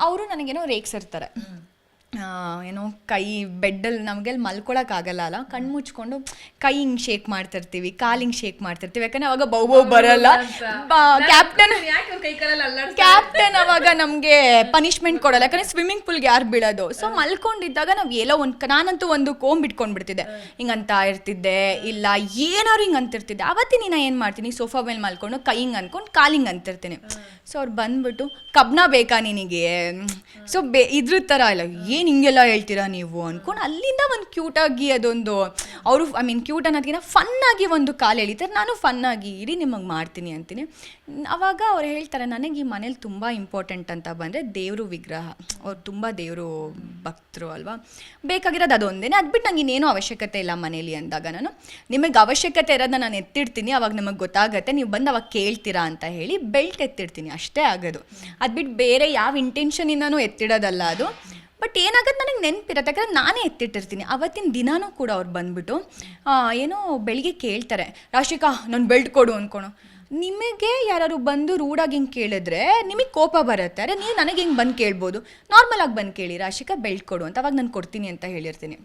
ಅವರು ನನಗೇನೋ ರೇಗ್ಸಿರ್ತಾರೆ. ಏನೋ ಕೈ ಬೆಡ್ಡಲ್ಲಿ ನಮಗೆಲ್ಲಿ ಮಲ್ಕೊಳಕ್ಕಾಗಲ್ಲ ಅಲ್ಲ, ಕಣ್ಣು ಮುಚ್ಕೊಂಡು ಕೈ ಹಿಂಗೆ ಶೇಕ್ ಮಾಡ್ತಿರ್ತೀವಿ, ಕಾಲು ಹಿಂಗೆ ಶೇಕ್ ಮಾಡ್ತಿರ್ತೀವಿ. ಯಾಕಂದ್ರೆ ಅವಾಗ ಬೌ ಬರಲ್ಲ. ಕ್ಯಾಪ್ಟನ್ ಅವಾಗ ನಮಗೆ ಪನಿಷ್ಮೆಂಟ್ ಕೊಡಲ್ಲ, ಯಾಕಂದ್ರೆ ಸ್ವಿಮ್ಮಿಂಗ್ ಪೂಲ್ಗೆ ಯಾರು ಬೀಳೋದು. ಸೊ ಮಲ್ಕೊಂಡಿದ್ದಾಗ ನಾವು ಎಲ್ಲೋ ನಾನಂತೂ ಒಂದು ಕೋಂಬ್ ಬಿಟ್ಕೊಂಡ್ಬಿಡ್ತಿದ್ದೆ, ಹಿಂಗಂತ ಇರ್ತಿದ್ದೆ, ಇಲ್ಲ ಏನಾದ್ರು ಹಿಂಗೆ ಅಂತಿರ್ತಿದ್ದೆ. ಅವತ್ತಿನ ನಾ ಏನು ಮಾಡ್ತೀನಿ, ಸೋಫಾ ಮೇಲೆ ಮಲ್ಕೊಂಡು ಕೈ ಹಿಂಗೆ ಅಂದ್ಕೊಂಡು ಕಾಲು ಹಿಂಗೆ ಅಂತಿರ್ತೀನಿ. ಸೊ ಅವ್ರು ಬಂದ್ಬಿಟ್ಟು ಕಬ್ನ ಬೇಕಾ ನಿನಗೆ, ಸೊ ಇದ್ರ ಥರ ಇಲ್ಲ, ಏನು ಹಿಂಗೆಲ್ಲ ಹೇಳ್ತೀರಾ ನೀವು ಅಂದ್ಕೊಂಡು ಅಲ್ಲಿಂದ ಒಂದು ಕ್ಯೂಟಾಗಿ ಅದೊಂದು ಅವರು ಕ್ಯೂಟ್ ಅನ್ನೋದಕ್ಕಿಂತ ಫನ್ನಾಗಿ ಒಂದು ಕಾಲು ಎಳಿತಾರೆ. ನಾನು ಫನ್ನಾಗಿ ಇರಿ ನಿಮಗೆ ಮಾಡ್ತೀನಿ ಅಂತೀನಿ. ಆವಾಗ ಅವ್ರು ಹೇಳ್ತಾರೆ, ನನಗೆ ಈ ಮನೇಲಿ ತುಂಬ ಇಂಪಾರ್ಟೆಂಟ್ ಅಂತ ಬಂದರೆ ದೇವರು ವಿಗ್ರಹ. ಅವ್ರು ತುಂಬ ದೇವರು ಭಕ್ತರು ಅಲ್ವಾ, ಬೇಕಾಗಿರೋದು ಅದೊಂದೇ. ಅದ್ಬಿಟ್ಟು ನಂಗೆ ಇನ್ನೇನು ಅವಶ್ಯಕತೆ ಇಲ್ಲ ಮನೇಲಿ ಅಂದಾಗ, ನಾನು ನಿಮಗೆ ಅವಶ್ಯಕತೆ ಇರೋದನ್ನ ನಾನು ಎತ್ತಿಡ್ತೀನಿ, ಅವಾಗ ನಿಮಗೆ ಗೊತ್ತಾಗುತ್ತೆ, ನೀವು ಬಂದು ಅವಾಗ ಕೇಳ್ತೀರಾ ಅಂತ ಹೇಳಿ ಬೆಲ್ಟ್ ಎತ್ತಿಡ್ತೀನಿ, ಅಷ್ಟೇ ಆಗೋದು. ಅದ್ಬಿಟ್ಟು ಬೇರೆ ಯಾವ ಇಂಟೆನ್ಷನಿಂದನೂ ಎತ್ತಿಡೋದಲ್ಲ ಅದು. ಬಟ್ ಏನಾಗುತ್ತೆ ನನಗೆ ನೆನಪಿರುತ್ತೆ, ಯಾಕಂದ್ರೆ ನಾನೇ ಎತ್ತಿಟ್ಟಿರ್ತೀನಿ. ಅವತ್ತಿನ ದಿನಾನೂ ಕೂಡ ಅವ್ರು ಬಂದುಬಿಟ್ಟು ಏನೋ ಬೆಳಿಗ್ಗೆ ಕೇಳ್ತಾರೆ, ರಾಶಿಕಾ ನನ್ನ ಬೆಲ್ಟ್ ಕೊಡು ಅಂದ್ಕೊಳು. ನಿಮಗೆ ಯಾರು ಬಂದು ರೂಢಾಗಿ ಹಿಂಗೆ ಕೇಳಿದ್ರೆ ನಿಮಗೆ ಕೋಪ ಬರುತ್ತೆ. ಅರೆ ನೀವು ನನಗೆ ಹಿಂಗೆ ಬಂದು ಕೇಳ್ಬೋದು, ನಾರ್ಮಲಾಗಿ ಬಂದು ಕೇಳಿ ರಾಶಿಕಾ ಬೆಲ್ಟ್ ಕೊಡು ಅಂತ, ಅವಾಗ ನಾನು ಕೊಡ್ತೀನಿ ಅಂತ ಹೇಳಿರ್ತೀನಿ.